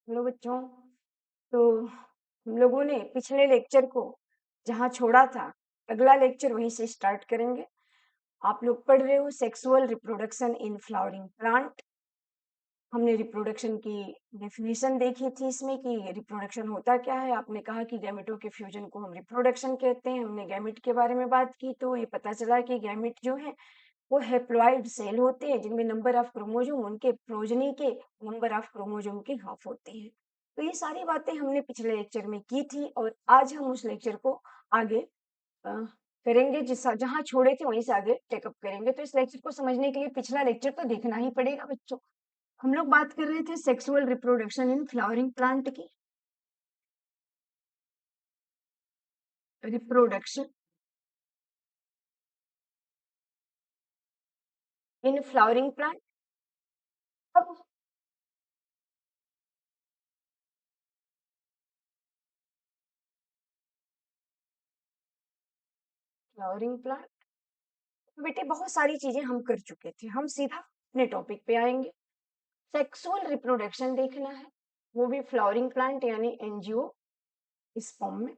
Hello बच्चों। तो हम लोगों ने पिछले लेक्चर को जहाँ छोड़ा था अगला लेक्चर वहीं से स्टार्ट करेंगे। आप लोग पढ़ रहे हो sexual reproduction in flowering plant. हमने रिप्रोडक्शन की डेफिनेशन देखी थी इसमें कि रिप्रोडक्शन होता क्या है। आपने कहा कि गैमेटों के फ्यूजन को हम रिप्रोडक्शन कहते हैं। हमने गैमेट के बारे में बात की तो ये पता चला कि गैमेट जो है वो हैप्लॉइड सेल होते हैं जिनमें नंबर ऑफ क्रोमोजोम उनके प्रोजनी के नंबर ऑफ क्रोमोजोम के हाफ होते हैं। तो ये सारी बातें हमने पिछले लेक्चर में की थी और आज हम उस लेक्चर को आगे करेंगे। जिस जहाँ छोड़े थे वहीं से आगे टेकअप करेंगे। तो इस लेक्चर को समझने के लिए पिछला लेक्चर तो देखना ही पड़ेगा बच्चों। हम लोग बात कर रहे थे sexual reproduction in flowering plant की। Reproduction in flowering plant. अब फ्लावरिंग प्लांट बेटे बहुत सारी चीजें हम कर चुके थे। हम सीधा अपने टॉपिक पे आएंगे। सेक्सुअल रिप्रोडक्शन देखना है, वो भी फ्लावरिंग प्लांट यानी एनजीओ इस फॉर्म में।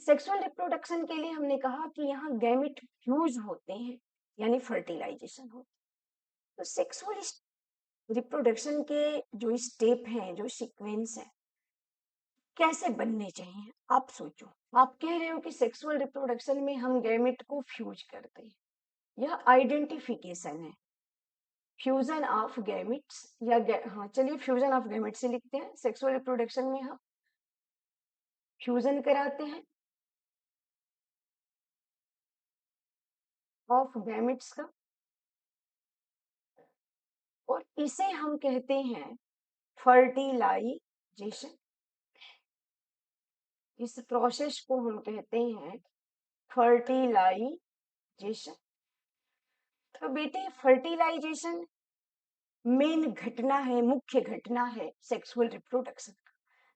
सेक्सुअल रिप्रोडक्शन के लिए हमने कहा कि यहाँ गैमेट फ्यूज होते हैं यानी फर्टिलाइजेशन होता है। तो सेक्सुअल रिप्रोडक्शन के जो स्टेप हैं, जो सीक्वेंस है, कैसे बनने चाहिए आप सोचो। आप कह रहे हो कि सेक्सुअल रिप्रोडक्शन में हम गैमेट को फ्यूज करते हैं। यह आइडेंटिफिकेशन है, फ्यूजन ऑफ गैमेट्स या हाँ चलिए फ्यूजन ऑफ गैमेट्स से लिखते हैं। सेक्सुअल रिप्रोडक्शन में हम फ्यूजन कराते हैं ऑफ गैमेट्स का और इसे हम कहते हैं फर्टिलाइजेशन। इस प्रोसेस को हम कहते हैं फर्टिलाइजेशन। तो बेटे फर्टिलाइजेशन मेन घटना है, मुख्य घटना है सेक्सुअल रिप्रोडक्शन का,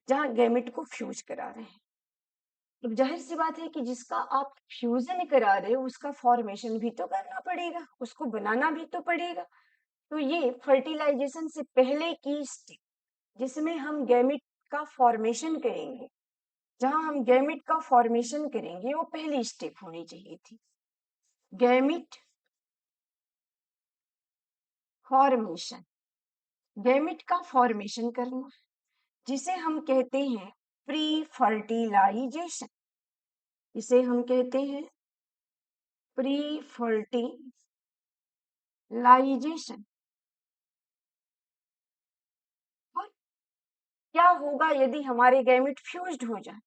जहां गैमेट को फ्यूज करा रहे हैं। तो जाहिर सी बात है कि जिसका आप फ्यूजन करा रहे हो उसका फॉर्मेशन भी तो करना पड़ेगा, उसको बनाना भी तो पड़ेगा। तो ये फर्टिलाइजेशन से पहले की स्टेप जिसमें हम गैमेट का फॉर्मेशन करेंगे, जहां हम गैमेट का फॉर्मेशन करेंगे, वो पहली स्टेप होनी चाहिए थी। गैमेट फॉर्मेशन, गैमेट का फॉर्मेशन करना, जिसे हम कहते हैं प्री फर्टिलाइजेशन। इसे हम कहते हैं प्री फर्टिलाइजेशन। और क्या होगा यदि हमारे गैमेट फ्यूज्ड हो जाए?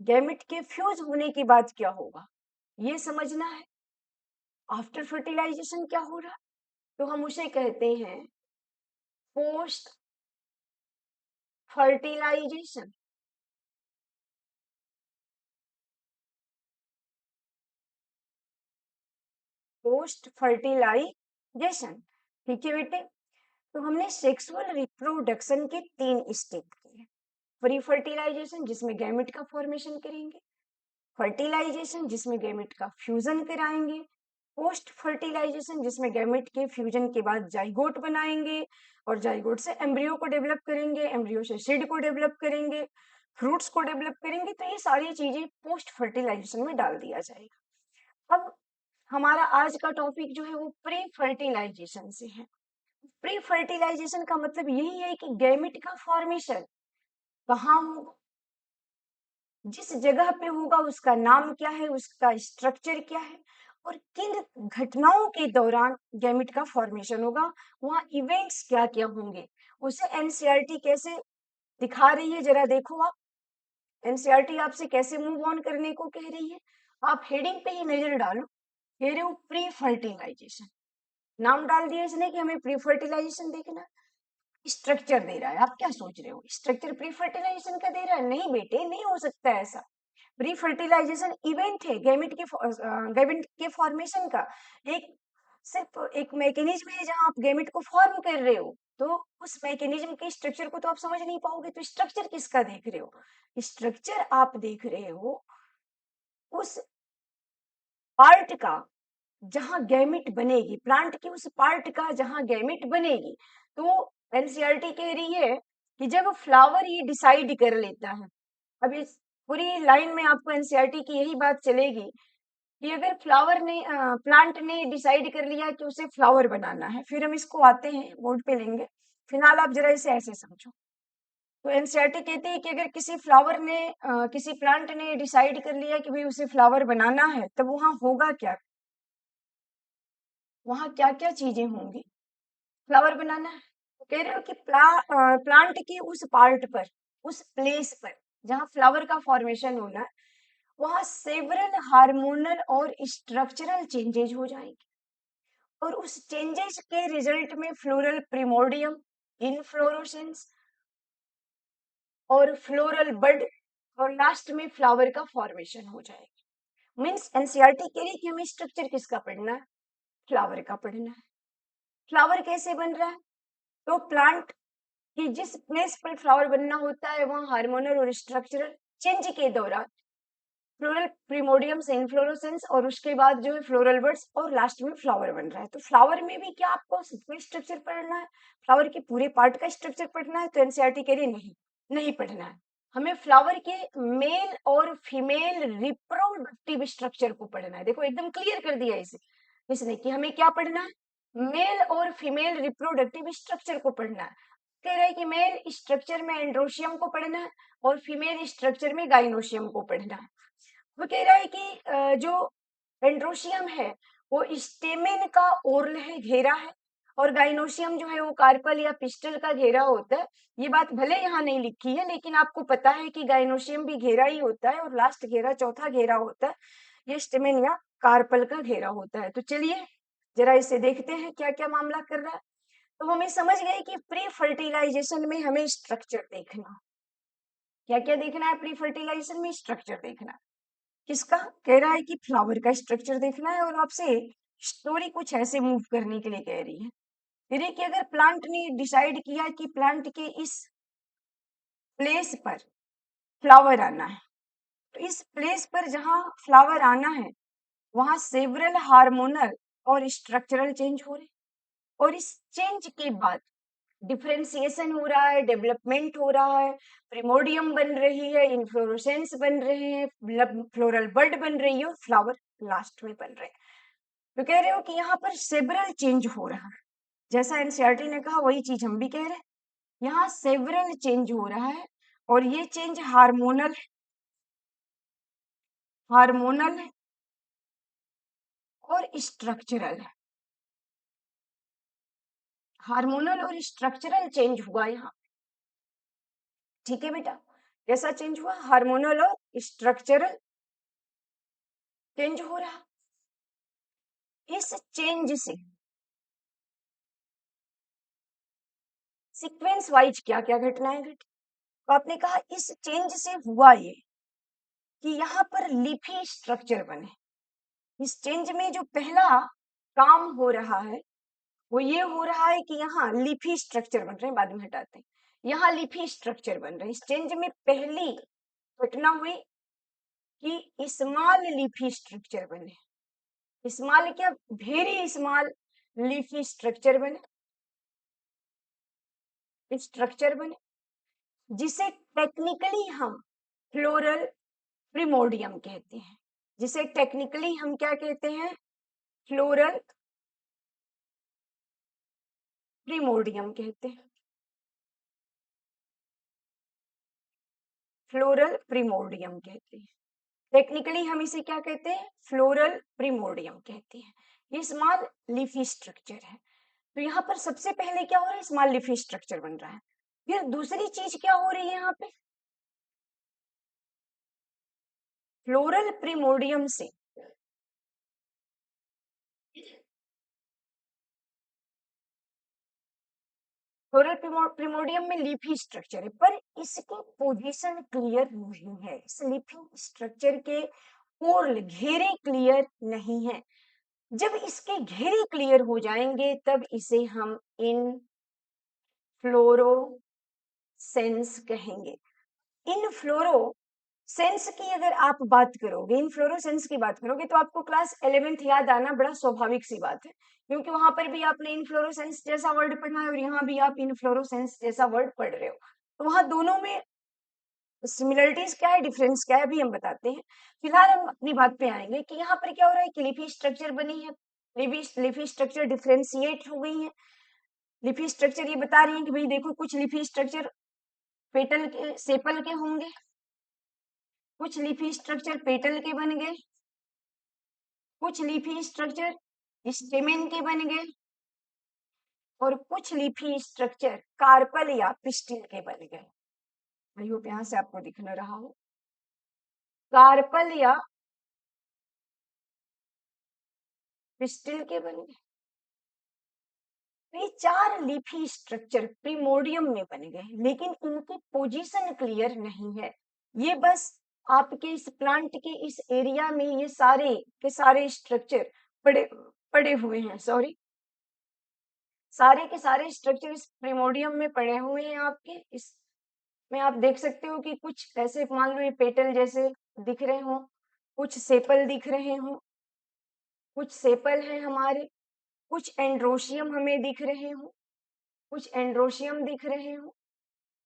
गैमेट के फ्यूज होने के बाद क्या होगा ये समझना है। आफ्टर फर्टिलाइजेशन क्या हो रहा है? तो हम उसे कहते हैं पोस्ट फर्टिलाइजेशन। पोस्ट फर्टिलाइजेशन, ठीक है बेटे। तो हमने सेक्सुअल रिप्रोडक्शन के 3 स्टेप किए। प्री फर्टिलाइजेशन जिसमें गैमेट का फॉर्मेशन करेंगे, फर्टिलाइजेशन जिसमें गैमेट का फ्यूजन कराएंगे, पोस्ट फर्टिलाइजेशन जिसमें गैमेट के फ्यूजन के बाद जाइगोट बनाएंगे और जाइगोट से एम्ब्रियो को डेवलप करेंगे, एम्ब्रियो से सीड को डेवलप करेंगे, फ्रूट्स को डेवलप करेंगे। तो ये सारी चीजें पोस्ट फर्टिलाइजेशन में डाल दिया जाएगा। अब हमारा आज का टॉपिक जो है वो प्री फर्टिलाइजेशन से है। प्री फर्टिलाइजेशन का मतलब यही है कि गैमेट का फॉर्मेशन कहाँ होगा, जिस जगह पे होगा उसका नाम क्या है, उसका स्ट्रक्चर क्या है और किन घटनाओं के दौरान गैमेट का फॉर्मेशन होगा, वहाँ इवेंट्स क्या क्या होंगे, उसे एनसीईआरटी कैसे दिखा रही है जरा देखो आप। एनसीईआरटी आपसे कैसे मूव ऑन करने को कह रही है, आप हेडिंग पे ही नजर डालो। कह रहे हो प्री फर्टिलाइजेशन, नाम डाल दिया इसने कि हमें प्री फर्टिलाइजेशन देखना। स्ट्रक्चर दे रहा है, आप क्या सोच रहे हो स्ट्रक्चर प्री फर्टिलाइजेशन का दे रहा है? नहीं बेटे, नहीं हो सकता ऐसा। प्री फर्टिलाइजेशन इवेंट है गैमेट के फॉर्मेशन का, एक सिर्फ एक मैकेनिज्म है जहां आप गैमेट को फॉर्म कर रहे हो। तो उस मैकेनिज्म के स्ट्रक्चर को तो आप समझ नहीं पाओगे। तो स्ट्रक्चर किसका देख रहे हो? स्ट्रक्चर आप देख रहे हो उस पार्ट का जहां गैमिट बनेगी, प्लांट की उस पार्ट का जहां गैमिट बनेगी। तो एनसीईआरटी कह रही है कि जब फ्लावर ये डिसाइड कर लेता है, अब इस पूरी लाइन में आपको एनसीईआरटी की यही बात चलेगी कि अगर फ्लावर ने प्लांट ने डिसाइड कर लिया कि उसे फ्लावर बनाना है, फिर हम इसको आते हैं बोर्ड पे लेंगे, फिलहाल आप जरा इसे ऐसे समझो। तो एनसीईआरटी कहती है कि अगर किसी फ्लावर ने किसी प्लांट ने डिसाइड कर लिया कि भाई उसे फ्लावर बनाना है, तब वहां होगा क्या, वहां क्या क्या चीजें होंगी। फ्लावर बनाना है तो कह रहे हो कि प्लांट की उस पार्ट पर, उस प्लेस पर जहां फ्लावर का फॉर्मेशन होना है, वहां सेवरल हार्मोनल और स्ट्रक्चरल चेंजेज हो जाएंगे, और उस चेंजेस के रिजल्ट में फ्लोरल प्रिमोर्डियम, इनफ्लोरोसेंस और फ्लोरल बड, और लास्ट में फ्लावर का फॉर्मेशन हो जाएगा। मीन्स एनसीईआरटी कह रही कि हमें स्ट्रक्चर किसका पढ़ना है, फ्लावर का पढ़ना है। फ्लावर कैसे बन रहा है, तो प्लांट कि जिस प्लेस पर फ्लावर बनना होता है वहां हार्मोनल और स्ट्रक्चरल चेंज के दौरान फ्लोरल प्रिमोडियम से इनफ्लोरोसेंस, और उसके बाद जो है फ्लोरल बड्स, और लास्ट में फ्लावर बन रहा है। तो फ्लावर में भी क्या आपको स्ट्रक्चर पढ़ना है, फ्लावर के पूरे पार्ट का स्ट्रक्चर पढ़ना है? तो एनसीईआरटी कह रही नहीं, नहीं पढ़ना है, हमें फ्लावर के मेल और फीमेल रिप्रोडक्टिव स्ट्रक्चर को पढ़ना है। देखो एकदम क्लियर कर दिया इसे इसने कि हमें क्या पढ़ना है, मेल और फीमेल रिप्रोडक्टिव स्ट्रक्चर को पढ़ना है। कह रहा है कि मेल स्ट्रक्चर में एंड्रोशियम को पढ़ना है और फीमेल स्ट्रक्चर में गाइनोशियम को पढ़ना है। वो कह रहा है कि जो एंड्रोशियम है वो स्टेमेन का ओर्ल है, घेरा है, और गाइनोशियम जो है वो कार्पल या पिस्टल का घेरा होता है। ये बात भले यहाँ नहीं लिखी है, लेकिन आपको पता है कि गाइनोशियम भी घेरा ही होता है, और लास्ट घेरा, चौथा घेरा होता है ये स्टेमेन या कार्पल का घेरा होता है। तो चलिए जरा इसे देखते हैं क्या क्या मामला कर रहा है। तो हमें समझ गए कि प्री फर्टिलाइजेशन में हमें स्ट्रक्चर देखना, क्या क्या देखना है प्री फर्टिलाइजेशन में, स्ट्रक्चर देखना है। किसका, कह रहा है कि फ्लावर का स्ट्रक्चर देखना है, और आपसे स्टोरी कुछ ऐसे मूव करने के लिए कह रही है। कह रही है कि अगर प्लांट ने डिसाइड किया कि प्लांट के इस प्लेस पर फ्लावर आना है, तो इस प्लेस पर जहां फ्लावर आना है वहां सेवरल हार्मोनल और स्ट्रक्चरल चेंज हो रहे, और इस चेंज के बाद डिफरेंशिएशन हो रहा है, डेवलपमेंट हो रहा है, प्रिमोडियम बन रही है, इन्फ्लोरेसेंस बन रहे हैं, फ्लोरल बड बन रही है, और फ्लावर लास्ट में बन रहे हैं। तो कह रहे हो कि यहाँ पर सेवरल चेंज हो रहा है, जैसा एनसीईआरटी ने कहा वही चीज हम भी कह रहे हैं, यहाँ सेवरल चेंज हो रहा है, और ये चेंज हार्मोनल, हार्मोनल और स्ट्रक्चरल है। हार्मोनल और स्ट्रक्चरल चेंज हुआ यहाँ, ठीक है बेटा। कैसा चेंज हुआ, हार्मोनल और स्ट्रक्चरल चेंज हो रहा। इस चेंज से सीक्वेंस वाइज क्या क्या घटनाएं घटी, तो आपने कहा इस चेंज से हुआ ये कि यहाँ पर लीफी स्ट्रक्चर बने। इस चेंज में जो पहला काम हो रहा है वो ये हो रहा है कि यहाँ लीफी स्ट्रक्चर बन रहे हैं, बाद में हटाते हैं, यहाँ लीफी स्ट्रक्चर बन रहे हैं। इस चेंज में पहली घटना हुई कि स्मॉल लीफी स्ट्रक्चर बने। स्मॉल क्या, वेरी स्मॉल लीफी स्ट्रक्चर बने, स्ट्रक्चर बने, जिसे टेक्निकली हम फ्लोरल प्रिमोडियम कहते हैं। जिसे टेक्निकली हम क्या कहते हैं, फ्लोरल प्रिमोडियम कहते हैं। फ्लोरल प्रिमोडियम कहते हैं, टेक्निकली हम इसे क्या कहते हैं, फ्लोरल प्रिमोडियम कहते हैं। ये स्मॉल लीफी स्ट्रक्चर है। तो यहाँ पर सबसे पहले क्या हो रहा है, स्मॉल लीफी स्ट्रक्चर बन रहा है। फिर दूसरी चीज क्या हो रही है यहाँ पे, फ्लोरल प्रिमोडियम से फ्लोरल प्रिमोडियम में लीफी स्ट्रक्चर है, पर इसकी पोजीशन क्लियर नहीं है। इस लीफी स्ट्रक्चर के पोर्ल, घेरे क्लियर नहीं है। जब इसके घेरे क्लियर हो जाएंगे तब इसे हम इनफ्लोरोसेंस कहेंगे। इनफ्लोरो सेंस की अगर आप बात करोगे, इनफ्लोरोसेंस की बात करोगे, तो आपको क्लास 11th याद आना बड़ा स्वाभाविक सी बात है, क्योंकि वहां पर भी आपने इनफ्लोरोसेंस जैसा वर्ड पढ़ा है और यहाँ भी आप इनफ्लोरोसेंस जैसा वर्ड पढ़ रहे हो। तो वहां दोनों में सिमिलरिटीज क्या है, डिफरेंस क्या है, अभी हम बताते हैं। फिलहाल हम अपनी बात पे आएंगे कि यहाँ पर क्या हो रहा है कि लिपि स्ट्रक्चर बनी है, लिपि स्ट्रक्चर डिफ्रेंशिएट हो गई है। लिपि स्ट्रक्चर ये बता रही है कि भाई देखो, कुछ लिपि स्ट्रक्चर पेटल के सेपल के होंगे, कुछ लिपि स्ट्रक्चर पेटल के बन गए, कुछ लिपि स्ट्रक्चर स्टेमेन के बन गए, और कुछ लिपि स्ट्रक्चर कार्पल या पिस्टिल के बन गए। आई होप यहाँ से आपको दिख न रहा हो। कार्पल या पिस्टिल के बन गए। तो ये 4 लीफी स्ट्रक्चर प्रीमोर्डियम में बन गए, लेकिन इनकी पोजीशन क्लियर नहीं है। ये बस आपके इस प्लांट के इस एरिया में ये सारे के सारे स्ट्रक्चर पड़े पड़े हुए हैं, सॉरी, सारे के सारे स्ट्रक्चर इस प्रीमोर्डियम में पड़े हुए हैं। आपके इसमें आप देख सकते हो कि कुछ ऐसे मान लो ये पेटल जैसे दिख रहे हो, कुछ सेपल दिख रहे हो, कुछ सेपल है हमारे, कुछ एंड्रोशियम हमें दिख रहे हो, कुछ एंड्रोशियम दिख रहे हो,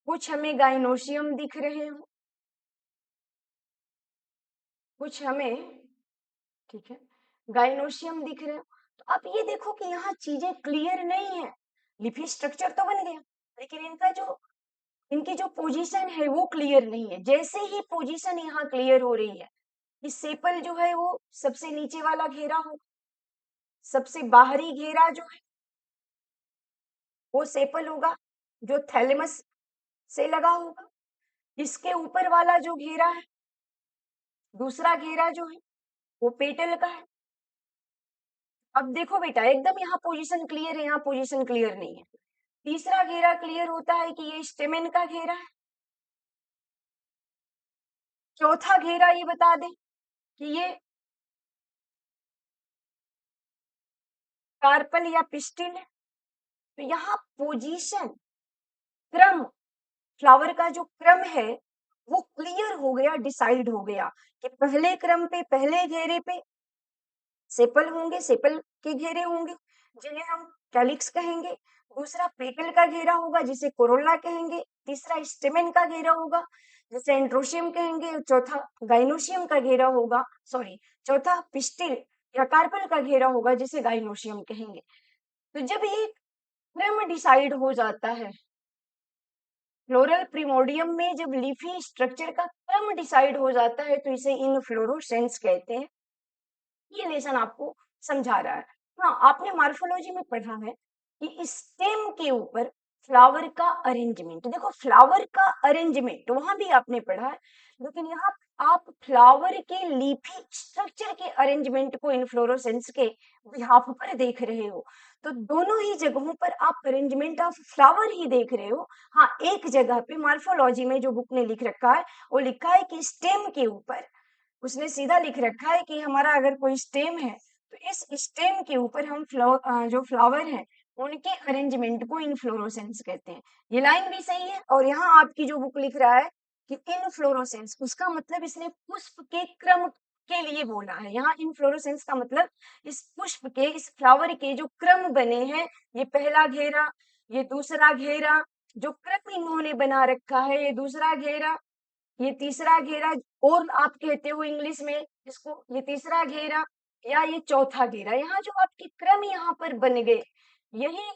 कुछ हमें गाइनोशियम दिख रहे हो, कुछ हमें, ठीक है, गाइनोशियम दिख रहे हो। तो आप ये देखो कि यहाँ चीजें क्लियर नहीं है। लिपि स्ट्रक्चर तो बन गया, लेकिन इनकी जो पोजीशन है वो क्लियर नहीं है। जैसे ही पोजीशन यहाँ क्लियर हो रही है, इस सेपल जो है वो सबसे नीचे वाला घेरा हो, सबसे बाहरी घेरा जो है वो सेपल होगा, जो थैलेमस से लगा होगा। इसके ऊपर वाला जो घेरा है, दूसरा घेरा जो है वो पेटल का है। अब देखो बेटा, एकदम यहाँ पोजीशन क्लियर है, यहाँ पोजीशन क्लियर नहीं है। तीसरा घेरा क्लियर होता है कि ये स्टेमेन का घेरा है। चौथा घेरा ये बता दे कि ये कार्पल या पिस्टिल है। तो यहाँ पोजीशन, क्रम, फ्लावर का जो क्रम है वो क्लियर हो गया, डिसाइड हो गया कि पहले क्रम पे, पहले घेरे पे सेपल होंगे, सेपल के घेरे होंगे जिन्हें हम कैलिक्स कहेंगे। दूसरा पेटल का घेरा होगा जिसे कोरोला कहेंगे। तीसरा स्टेमेन का घेरा होगा जिसे एंड्रोशियम कहेंगे। चौथा गाइनोशियम का घेरा होगा, सॉरी, चौथा पिस्टिल या कार्पल का घेरा होगा जिसे गाइनोशियम कहेंगे। तो जब ये क्रम डिसाइड हो जाता है, फ्लोरल प्रिमोडियम में जब लीफी स्ट्रक्चर का क्रम डिसाइड हो जाता है, तो इसे इनफ्लोरोसेंस कहते हैं। ये लेसन आपको समझा रहा है। हाँ, आपने मार्फोलॉजी में पढ़ा है कि स्टेम के ऊपर फ्लावर का अरेंजमेंट, देखो फ्लावर का अरेंजमेंट वहां भी आपने पढ़ा है, लेकिन यहाँ आप फ्लावर के लीफी स्ट्रक्चर के अरेंजमेंट को इनफ्लोरोसेंस के बिहाफ पर देख रहे हो। तो दोनों ही जगहों पर आप अरेंजमेंट ऑफ फ्लावर ही देख रहे हो। हाँ, एक जगह पे मार्फोलॉजी में जो बुक ने लिख रखा है वो लिखा है कि स्टेम के ऊपर, उसने सीधा लिख रखा है कि हमारा अगर कोई स्टेम है तो इस स्टेम के ऊपर हम जो फ्लावर है उनके अरेंजमेंट को इनफ्लोरोसेंस कहते हैं। ये लाइन भी सही है। और यहाँ आपकी जो बुक लिख रहा है कि इनफ्लोरोसेंस, उसका मतलब इसने पुष्प के क्रम के लिए बोला है। यहाँ इनफ्लोरोसेंस का मतलब इस पुष्प के, इस फ्लावर के जो क्रम बने हैं, ये पहला घेरा, ये दूसरा घेरा, जो क्रम इन्होंने बना रखा है, ये दूसरा घेरा, ये तीसरा घेरा, और आप कहते हो इंग्लिश में इसको, ये तीसरा घेरा या ये चौथा घेरा, यहाँ जो आपके क्रम यहाँ पर बन गए, यही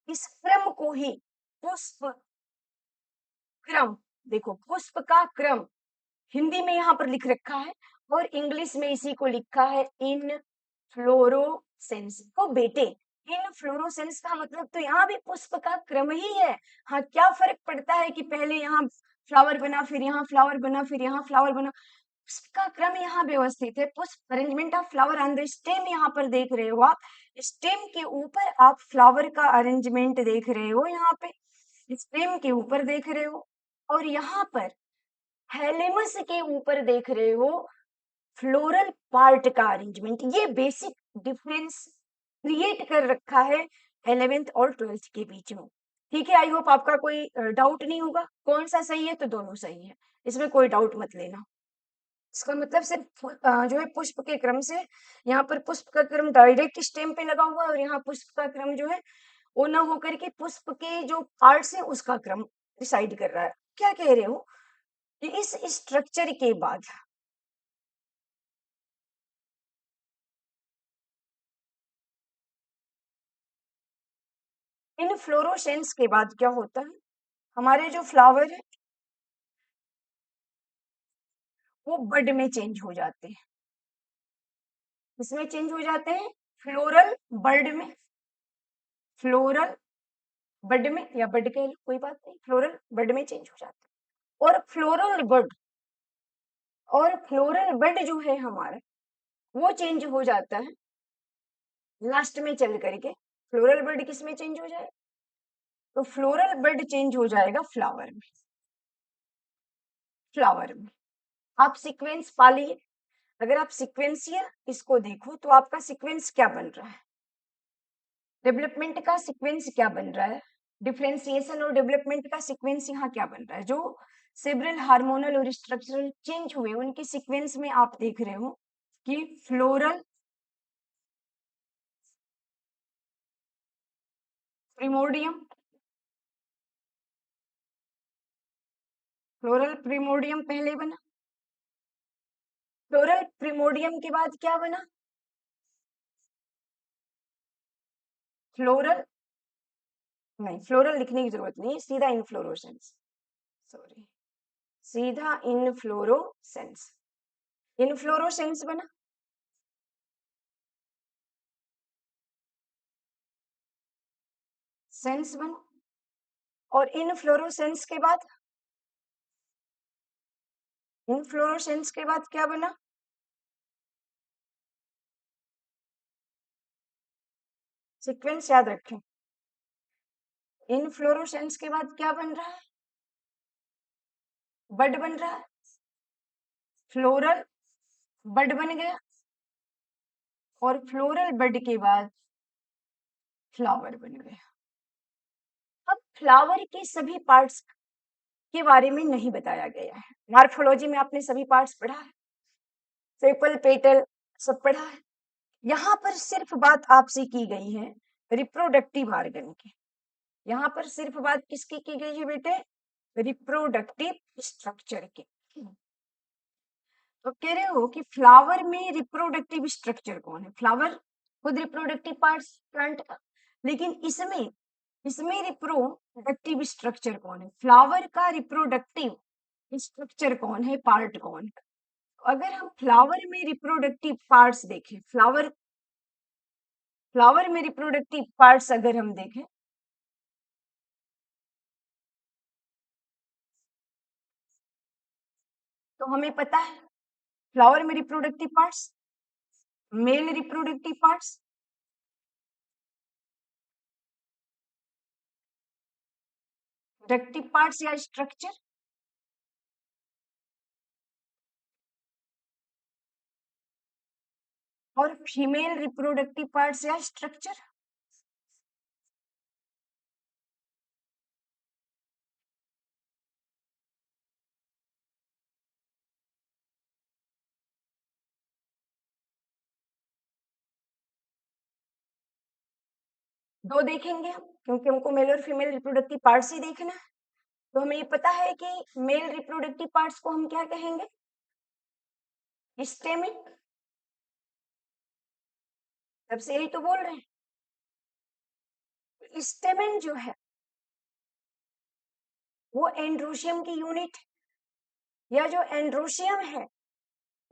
इस क्रम को ही पुष्प क्रम, देखो पुष्प का क्रम हिंदी में यहाँ पर लिख रखा है और इंग्लिश में इसी को लिखा है इन फ्लोरोसेंस। तो बेटे, इन फ्लोरोसेंस का मतलब तो यहाँ भी पुष्प का क्रम ही है। हाँ, क्या फर्क पड़ता है कि पहले यहाँ फ्लावर बना, फिर यहाँ फ्लावर बना, फिर यहाँ फ्लावर बना। पुष्प का क्रम यहाँ व्यवस्थित है। पुष्प, arrangement of flower on the stem यहाँ पर देख रहे हो आप। स्टेम के ऊपर आप फ्लावर का अरेंजमेंट देख रहे हो, यहाँ पे स्टेम के ऊपर देख रहे हो, और यहाँ पर थैलेमस के ऊपर देख रहे हो फ्लोरल पार्ट का अरेंजमेंट। ये बेसिक डिफरेंस क्रिएट कर रखा है 11th और 12th के बीच में। ठीक है, आई होप आपका कोई डाउट नहीं होगा। कौन सा सही है, तो दोनों सही है, इसमें कोई डाउट मत लेना। इसका मतलब सिर्फ जो है पुष्प के क्रम से, यहाँ पर पुष्प का क्रम डायरेक्ट स्टेम पे लगा हुआ है और यहाँ पुष्प का क्रम जो है वो ना होकर के पुष्प के जो पार्ट्स है उसका क्रम डिसाइड कर रहा है। क्या कह रहे हो कि इस स्ट्रक्चर के बाद इनफ्लोरोसेंस के बाद क्या होता है, हमारे जो फ्लावर है वो बड में चेंज हो जाते हैं। किसमें चेंज हो जाते हैं? फ्लोरल बर्ड में, फ्लोरल बड में, या बड कह लो कोई बात नहीं, फ्लोरल बड में चेंज हो जाते हैं। और फ्लोरल बड जो है हमारा वो चेंज हो जाता है लास्ट में चल करके। फ्लोरल बड किस में चेंज हो जाए? तो फ्लोरल बड चेंज हो जाएगा फ्लावर में। फ्लावर में आप सीक्वेंस पा लिए। अगर आप सीक्वेंशियल इसको देखो तो आपका सीक्वेंस क्या बन रहा है, डेवलपमेंट का सीक्वेंस क्या बन रहा है, डिफरेंशिएशन और डेवलपमेंट का सीक्वेंस यहाँ क्या बन रहा है, जो सेवरल हार्मोनल और स्ट्रक्चरल चेंज हुए उनके सीक्वेंस में आप देख रहे हो कि फ्लोरल प्रिमोडियम, फ्लोरल प्रिमोडियम पहले बना, फ्लोरल प्रिमोडियम के बाद क्या बना, फ्लोरल, नहीं फ्लोरल लिखने की जरूरत नहीं, सीधा इनफ्लोरोसेंस, सॉरी, सीधा इनफ्लोरोसेंस, इनफ्लोरोसेंस बना। सेंस बना। और इनफ्लोरोसेंस के बाद, इनफ्लोरोसेंस के बाद क्या बना? सीक्वेंस याद रखें। इनफ्लोरोसेंस के बाद क्या बन रहा है? बड बन रहा है, फ्लोरल बड बन गया, और फ्लोरल बड के बाद फ्लावर बन गया। अब फ्लावर के सभी पार्ट्स के बारे में नहीं बताया गया है। मॉर्फोलॉजी में आपने सभी पार्ट्स पढ़ा है, सेपल पेटल सब पढ़ा है। यहाँ पर सिर्फ बात आपसे की गई है रिप्रोडक्टिव ऑर्गन की। यहाँ पर सिर्फ बात किसकी की गई है बेटे? रिप्रोडक्टिव स्ट्रक्चर की। तो कह रहे हो कि फ्लावर में रिप्रोडक्टिव स्ट्रक्चर कौन है? फ्लावर खुद रिप्रोडक्टिव पार्ट्स प्लांट का, लेकिन इसमें इसमें रिप्रोडक्टिव स्ट्रक्चर कौन है? फ्लावर का रिप्रोडक्टिव स्ट्रक्चर कौन है, पार्ट कौन है? अगर हम फ्लावर में रिप्रोडक्टिव पार्ट्स देखें, फ्लावर में रिप्रोडक्टिव पार्ट्स अगर हम देखें, तो हमें पता है फ्लावर में reproductive parts, male reproductive parts, डक्टिव पार्ट्स या स्ट्रक्चर, और फीमेल रिप्रोडक्टिव पार्ट्स या स्ट्रक्चर। दो देखेंगे हम, क्योंकि हमको मेल और फीमेल रिप्रोडक्टिव पार्ट्स ही देखना है। तो हमें ये पता है कि मेल रिप्रोडक्टिव पार्ट्स को हम क्या कहेंगे? स्टेमिन। तब से यही तो बोल रहे हैं, स्टेमिन जो है वो एंड्रोशियम की यूनिट, या जो एंड्रोशियम है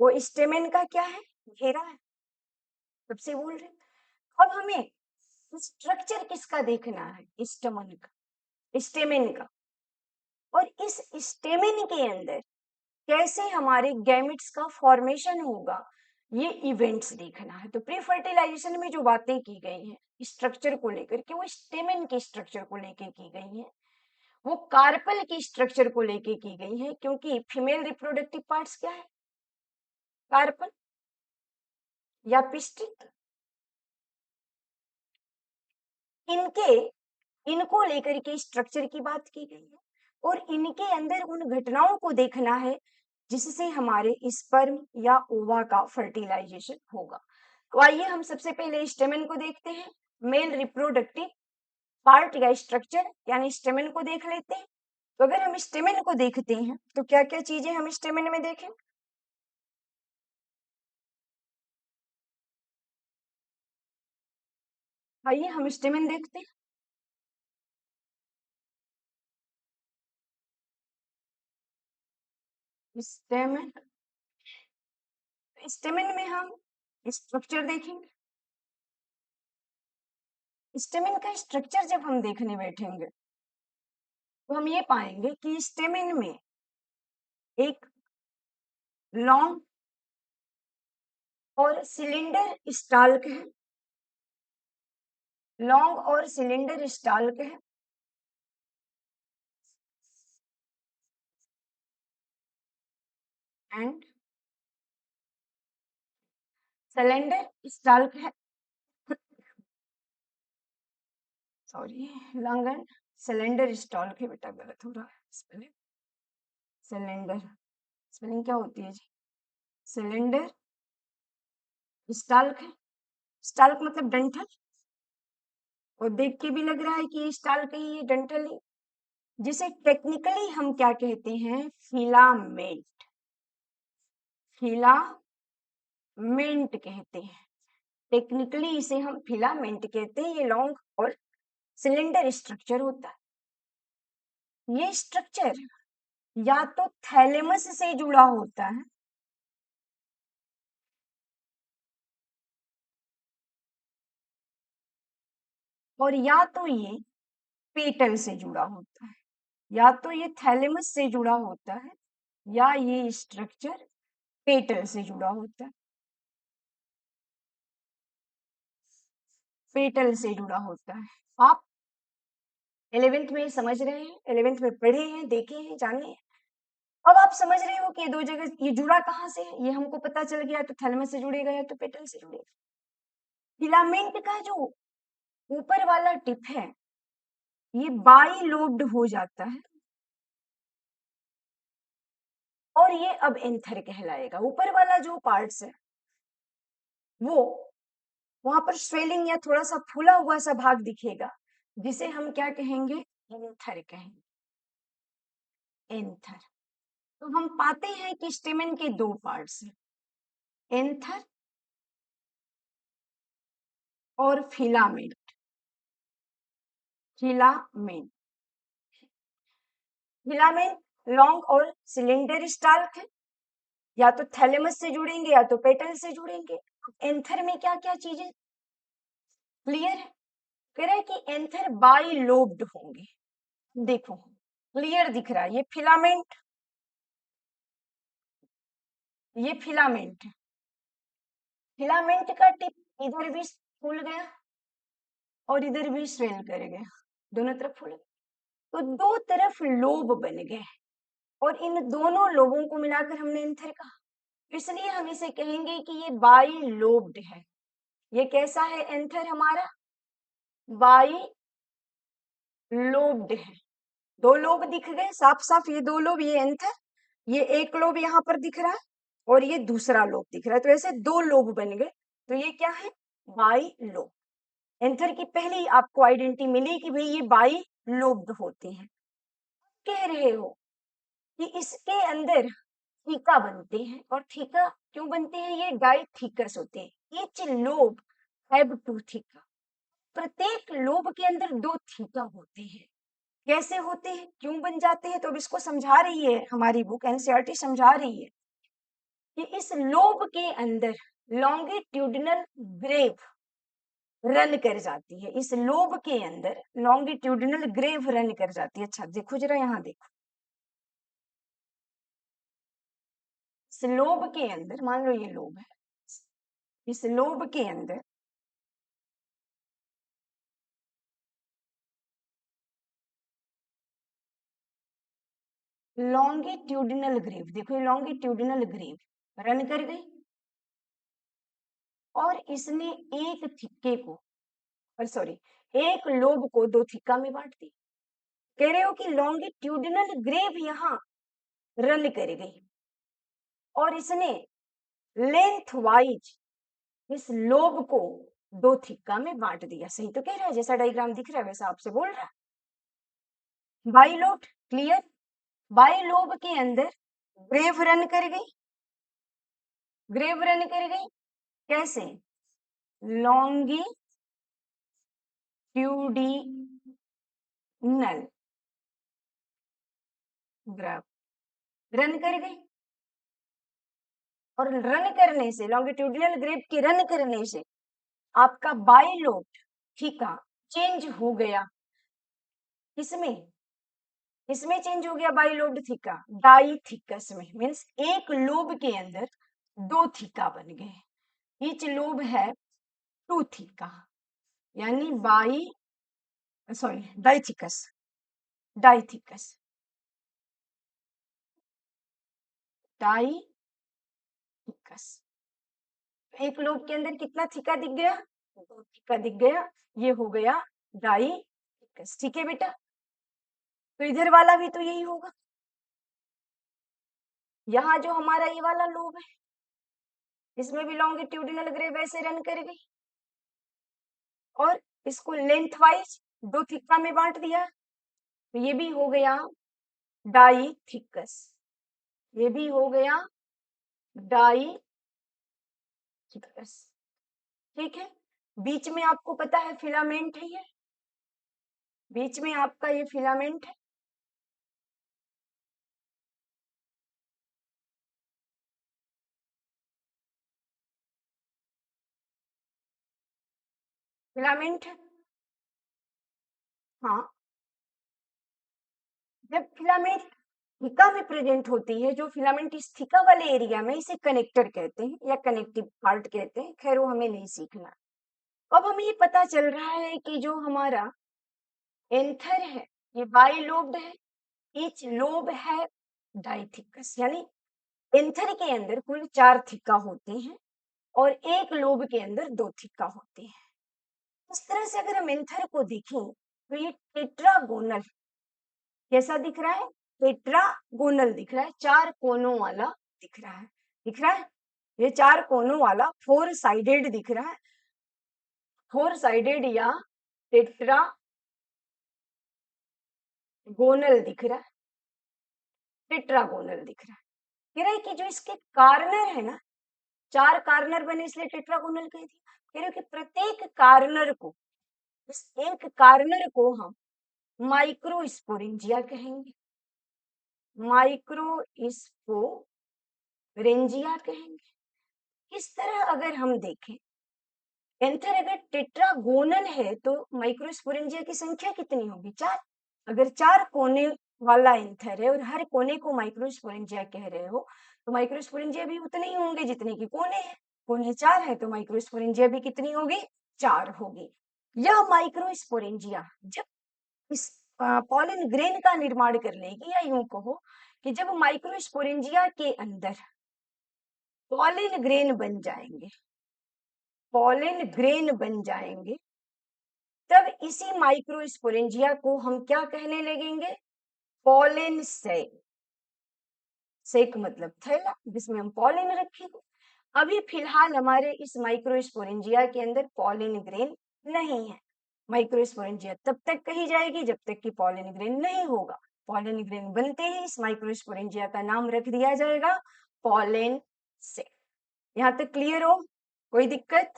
वो स्टेमिन का क्या है? घेरा है। तब से बोल रहे हैं। अब हमें स्ट्रक्चर किसका देखना है? स्टेमिन का, स्टेमिन का। और इस स्टेमिन के अंदर कैसे हमारे गैमेट्स का फॉर्मेशन होगा, ये इवेंट्स देखना है। तो प्री फर्टिलाइजेशन में जो बातें की गई हैं स्ट्रक्चर को लेकर के, वो स्टेमिन के स्ट्रक्चर को लेकर की गई हैं, वो कार्पल के स्ट्रक्चर को लेकर की गई हैं। क्योंकि फीमेल रिप्रोडक्टिव पार्ट्स क्या है? कार्पल या पिस्टिक। इनके इनको लेकर के स्ट्रक्चर की बात की गई है, और इनके अंदर उन घटनाओं को देखना है जिससे हमारे स्पर्म या ओवा का फर्टिलाइजेशन होगा। तो आइए हम सबसे पहले स्टेमन को देखते हैं, मेल रिप्रोडक्टिव पार्ट या स्ट्रक्चर यानी स्टेमन को देख लेते हैं। तो अगर हम स्टेमन को देखते हैं तो क्या क्या चीजें हम स्टेमन में देखें? आइए हम स्टेमन देखते हैं। स्टेमन, स्टेमन में हम स्ट्रक्चर देखेंगे। स्टेमन का स्ट्रक्चर जब हम देखने बैठेंगे तो हम ये पाएंगे कि स्टेमन में एक लॉन्ग और सिलेंडर स्टाल्क है, लॉन्ग और सिलेंडर स्टाल्क है, एंड सिलेंडर स्टाल्क है, sorry, long and cylinder stalk है, बेटा गलत हो रहा है स्पेलिंग। सिलेंडर स्पेलिंग क्या होती है जी? सिलेंडर स्टाल्क है, स्टाल्क मतलब डंठल, और देख के भी लग रहा है कि ये स्टाल्क ही है, डंठल ही, जिसे टेक्निकली हम क्या कहते हैं? फिलामेंट, फिलामेंट कहते हैं। टेक्निकली इसे हम फिलामेंट कहते हैं। ये लॉन्ग और सिलेंडर स्ट्रक्चर होता है। ये स्ट्रक्चर या तो थैलेमस से जुड़ा होता है, और या तो ये पेटल से जुड़ा होता है, या तो ये थैलेमस से जुड़ा होता है, या ये स्ट्रक्चर पेटल से जुड़ा होता है, पेटल से जुड़ा होता है। आप 11th में समझ रहे हैं, 11th में पढ़े हैं, देखे हैं, जाने हैं। अब आप समझ रहे हो कि ये दो जगह ये जुड़ा कहाँ से है, ये हमको पता चल गया, तो थैलेमस से जुड़ेगा या तो पेटल से जुड़ेगा। फिलामेंट का जो ऊपर वाला टिप है ये बाई लोब्ड हो जाता है, और ये अब एंथर कहलाएगा। ऊपर वाला जो पार्ट्स है वो वहां पर स्वेलिंग या थोड़ा सा फूला हुआ सा भाग दिखेगा, जिसे हम क्या कहेंगे? एंथर कहेंगे, एंथर। तो हम पाते हैं कि स्टेमन के दो पार्ट्स हैं, एंथर और फिलामेंट। फिलामेंट, फिलामेंट लॉन्ग और सिलेंडर स्टाल्क है, या तो थैलेमस से जुड़ेंगे या तो पेटल से जुड़ेंगे। एंथर में क्या क्या चीजें क्लियर है? कह रहे हैं कि एंथर बाई लोब्ड होंगे। देखो क्लियर दिख रहा है, ये फिलामेंट, ये फिलामेंट है। फिलामेंट का टिप इधर भी फूल गया और इधर भी स्वेल कर गया, दोनों तरफ फूल गया, तो दो तरफ लोब बन गए, और इन दोनों लोबों को मिलाकर हमने एंथर कहा। इसलिए हम इसे कहेंगे कि ये बाई लोब्ड है। ये कैसा है एंथर हमारा? बाई लोब्ड है। दो लोब दिख गए साफ साफ, ये दो लोब, ये एंथर, ये एक लोब यहाँ पर दिख रहा है और ये दूसरा लोब दिख रहा है, तो ऐसे दो लोब बन गए। तो ये क्या है? By lobe. एंथर की पहली आपको आइडेंटिटी मिली कि भाई ये बाई लोब्ड होते हैं। कह रहे हो कि इसके अंदर थीका बनते हैं, और थीका क्यों बनते हैं? ये डाइथीकस होते हैं। Each lobe have two theca, प्रत्येक लोब के अंदर दो थीका होते हैं। कैसे होते हैं, क्यों बन जाते हैं? तो अब इसको समझा रही है हमारी बुक, एनसीईआरटी समझा रही है कि इस लोब के अंदर लॉन्गिट्यूडिनल ग्रेव रन कर जाती है। इस लोब के अंदर लॉन्गिट्यूडिनल ग्रेव रन कर जाती है। अच्छा देखो जरा, यहाँ देखो, इस लोब के अंदर, मान लो ये लोब है, इस लोब के अंदर लॉन्गिट्यूडिनल ग्रेव, देखो ये लॉन्गिट्यूडिनल ग्रेव रन कर गई, और इसने एक थिक्के को, और सॉरी, एक लोब को दो थिक्का में बांट दी। कह रहे हो कि लॉन्गिट्यूडिनल ग्रेव यहाँ रन कर गई, और इसने लेंथ वाइज इस लोब को दो थिक्का में बांट दिया। सही तो कह रहा है, जैसा डायग्राम दिख रहा है वैसा आपसे बोल रहा है। By lobe clear, by lobe के अंदर ग्रेव रन कर गई, ग्रेव रन कर गई कैसे, लॉन्गिट्यूडिनल ग्राफ रन कर गई, और रन करने से, लॉन्गिट्यूडिनल ग्रेव के रन करने से आपका बाई लोब थीका चेंज हो गया। किसमें, किसमें चेंज हो गया बाई लोब थीका, डाई थिकस में। मीन्स एक लोब के अंदर दो थीका बन गए। ईच लोब है टू थीका, यानी बाई सॉरी डाइथिकस, डाइथिकस, डाइथिकस। एक लोब के अंदर कितना थीका दिख गया, दो थीका दिख गया, ये हो गया डाइथिकस। ठीक है बेटा, तो इधर वाला भी तो यही होगा। यहाँ जो हमारा ये वाला लोब है इसमें भी लॉन्गिट्यूडिनल ग्रेव ऐसे रन कर गई और इसको लेंथ वाइज दो थिक्का में बांट दिया, तो ये भी हो गया डाई थिकस, ये भी हो गया डाई थिकस। ठीक है, बीच में आपको पता है फिलामेंट है, ये बीच में आपका ये फिलामेंट है। फिलामेंट है, हाँ। जब फिलामेंट थीका में प्रेजेंट होती है, जो फिलामेंट इस थीका वाले एरिया में, इसे कनेक्टर कहते हैं या कनेक्टिव पार्ट कहते हैं, खैर वो हमें नहीं सीखना। अब हमें ये पता चल रहा है कि जो हमारा एंथर है ये बाई लोब्ड है, ईच लोब है डाइथिकस, यानी एंथर के अंदर कुल चार थीका होते हैं और एक लोब के अंदर दो थीका होते हैं। इस तरह से अगर हम एंथर को देखें तो ये टेट्रागोनल कैसा दिख रहा है, टेट्रागोनल दिख रहा है, चार कोनों वाला दिख रहा है, दिख रहा है, ये चार कोनों वाला फोर साइडेड दिख रहा है, फोर साइडेड या टेट्रागोनल दिख रहा है, टेट्रागोनल दिख रहा है। कह रहा है कि जो इसके कार्नर है ना, चार कार्नर बने इसलिए टेट्रागोनल कह दिया। कह रहे हो कि प्रत्येक कार्नर को, इस एक कार्नर को हम माइक्रोस्पोरेंजिया कहेंगे, माइक्रोस्पोरेंजिया कहेंगे। इस तरह अगर हम देखें, एंथर अगर टेट्रागोनल है तो माइक्रोस्पोरेंजिया की संख्या कितनी होगी, चार। अगर चार कोने वाला एंथर है और हर कोने को माइक्रोस्पोरेंजिया कह रहे हो, तो माइक्रोस्पोरेंजिया भी उतने ही होंगे जितने की कोने हैं। कोने चार है तो माइक्रोस्पोरेंजिया भी कितनी होगी, चार होगी। यह माइक्रोस्पोरेंजिया जब इस पॉलन ग्रेन का निर्माण कर लेगी, या यूं कहो कि जब माइक्रोस्पोरेंजिया के अंदर पॉलन ग्रेन बन जाएंगे, पॉलन ग्रेन बन जाएंगे, तब इसी माइक्रोस्पोरेंजिया को हम क्या कहने लगेंगे, पॉलन सैक। सैक मतलब थैला जिसमें हम पॉलन रखेंगे। अभी फिलहाल हमारे इस माइक्रोस्पोरेंजिया के अंदर पॉलन ग्रेन नहीं है। माइक्रोस्पोरेंजिया तब तक कही जाएगी जब तक कि पॉलन ग्रेन नहीं होगा। पॉलन ग्रेन बनते ही इस माइक्रोस्पोरेंजिया का नाम रख दिया जाएगा पॉलन सैक। यहाँ तक क्लियर हो, कोई दिक्कत,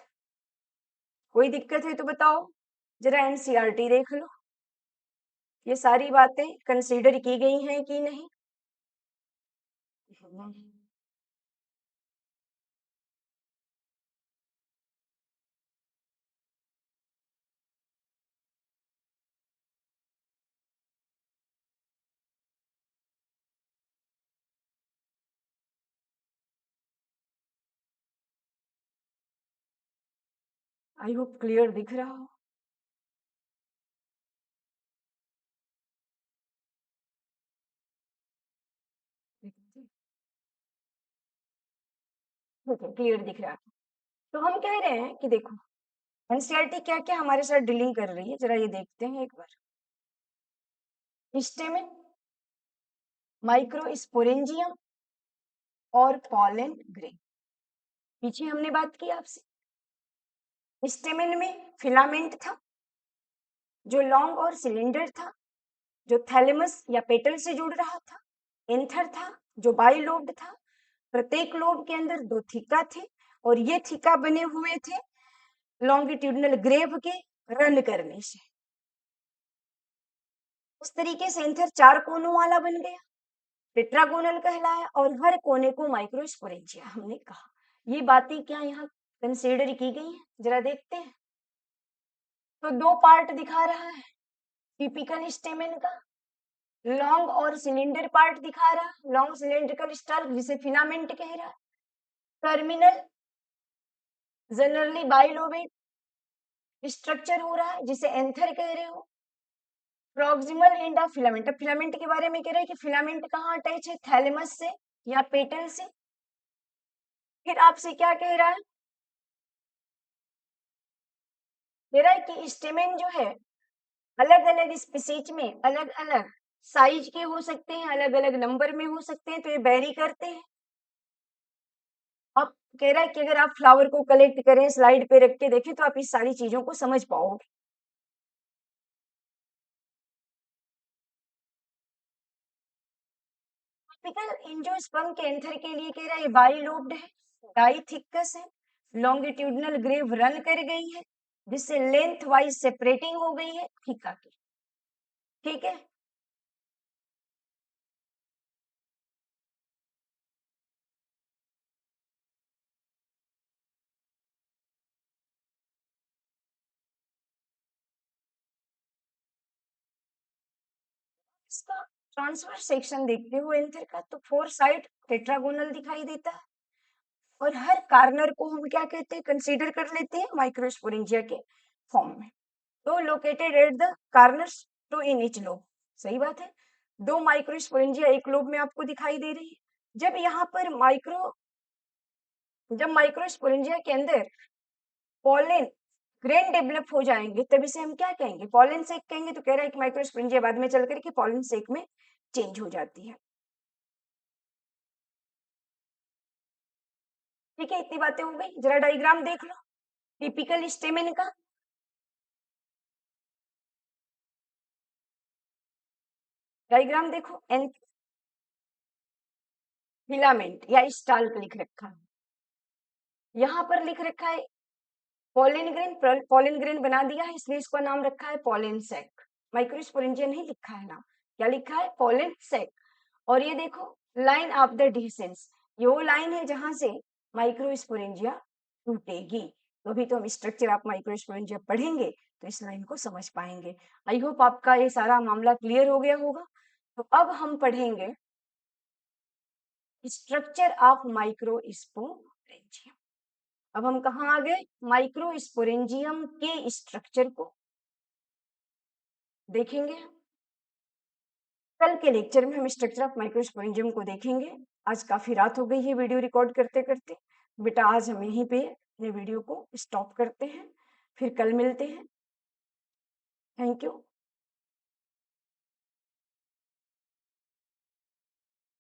कोई दिक्कत है तो बताओ, जरा एनसीईआरटी देख लो, ये सारी बातें कंसीडर की गई हैं कि नहीं। आई होप क्लियर दिख रहा हो। क्लियर दिख रहा है, तो हम कह रहे हैं कि देखो एनसीईआरटी क्या क्या हमारे साथ डीलिंग कर रही है, जरा ये देखते हैं एक बार। स्टेमेन, माइक्रोस्पोरेंजियम और पॉलन ग्रेन। पीछे हमने बात की आपसे, स्टेमेन में फिलामेंट था जो लॉन्ग और सिलेंडर था, जो थैलेमस या पेटल से जुड़ रहा था। एंथर था जो बाइलोब्ड था। प्रत्येक लोब के अंदर 2 थीका थे और ये थीका बने हुए थे लॉन्गिट्यूडनल ग्रेव के रन करने से। उस तरीके से एंथर 4 कोनों वाला बन गया, टेट्रागोनल कहलाया, और हर कोने को माइक्रोस्पोरेंजिया हमने कहा। ये बातें क्या यहाँ कंसीडर की गई हैं, जरा देखते हैं। तो 2 पार्ट दिखा रहा है टिपिकल स्टेमेन का, लॉन्ग और सिलेंडर पार्ट दिखा रहा है, लॉन्ग सिलेंड्रिकल स्टल्क जिसे फिलामेंट कह रहा है। टर्मिनल जनरली बाइलोबेट स्ट्रक्चर हो रहा है जिसे एंथर कह रहे हो। प्रॉक्सिमल एंड ऑफ फिलामेंट, अब फिलामेंट के बारे में कह रहा है कि फिलामेंट कहाँ अटैच है, थैलेमस से या पेटल से। फिर आपसे क्या कह रहा है, कह रहा है कि स्टेमेन जो है अलग अलग स्पीसीज में अलग अलग साइज के हो सकते हैं, अलग अलग नंबर में हो सकते हैं, तो ये वेरी करते हैं। अब कह रहा है कि अगर आप फ्लावर को कलेक्ट करें, स्लाइड पे रख के देखें, तो आप इस सारी चीजों को समझ पाओगे। टिपिकल एंजियोस्पर्म के एंथर के लिए कह रहा है ये बाइलोब्ड है, डाइथिकस है, लॉन्गिट्यूडनल ग्रेव रन कर गई है जिससे लेंथ वाइज सेपरेटिंग हो गई है थीका की। ठीक है, इसका ट्रांसवर्स सेक्शन देखते हो एंथर का, तो 4 साइड टेट्रागोनल दिखाई देता है और हर कार्नर को हम क्या कहते हैं, कंसीडर कर लेते हैं माइक्रोस्पोरेंजिया के फॉर्म में। तो located at the corners, two in each lobe, सही बात है। 2 माइक्रोस्पोरेंजिया एक लोब में आपको दिखाई दे रही है। जब माइक्रोस्पोरेंजिया के अंदर पॉलन ग्रेन डेवलप हो जाएंगे तब इसे हम क्या कहेंगे, पॉलन सेक कहेंगे। तो कह रहा है कि माइक्रोस्पोरेंजिया बाद में चल करके पॉलन सेक में चेंज हो जाती है। ठीक है, इतनी बातें हो गई। जरा डायग्राम देख लो टिपिकल स्टेमेन का। डायग्राम देखो, एन फिलामेंट या स्टाल्क लिख रखा है, यहाँ पर लिख रखा है पॉलिन ग्रेन। पॉलिन ग्रेन बना दिया है इसलिए इसका नाम रखा है पॉलिन सेक। माइक्रोस्पोरेंजिया नहीं लिखा है नाम, क्या लिखा है, पॉलिन सेक। और ये देखो लाइन ऑफ द डिसेंस, ये वो लाइन है जहां से माइक्रोस्पोरेंजिया टूटेगी। तो अभी तो हम स्ट्रक्चर ऑफ माइक्रोस्पोरेंजिया पढ़ेंगे तो इस लाइन को समझ पाएंगे। आई होप आपका ये सारा मामला क्लियर हो गया होगा। तो अब हम पढ़ेंगे स्ट्रक्चर ऑफ माइक्रोस्पोरेंजियम। अब हम कहाँ आ गए, माइक्रोस्पोरेंजियम के स्ट्रक्चर को देखेंगे। कल के लेक्चर में हम स्ट्रक्चर ऑफ माइक्रोस्पोरेंजियम को देखेंगे। आज काफी रात हो गई है वीडियो रिकॉर्ड करते करते। बेटा आज हम यहीं पे अपने वीडियो को स्टॉप करते हैं, फिर कल मिलते हैं। Thank you.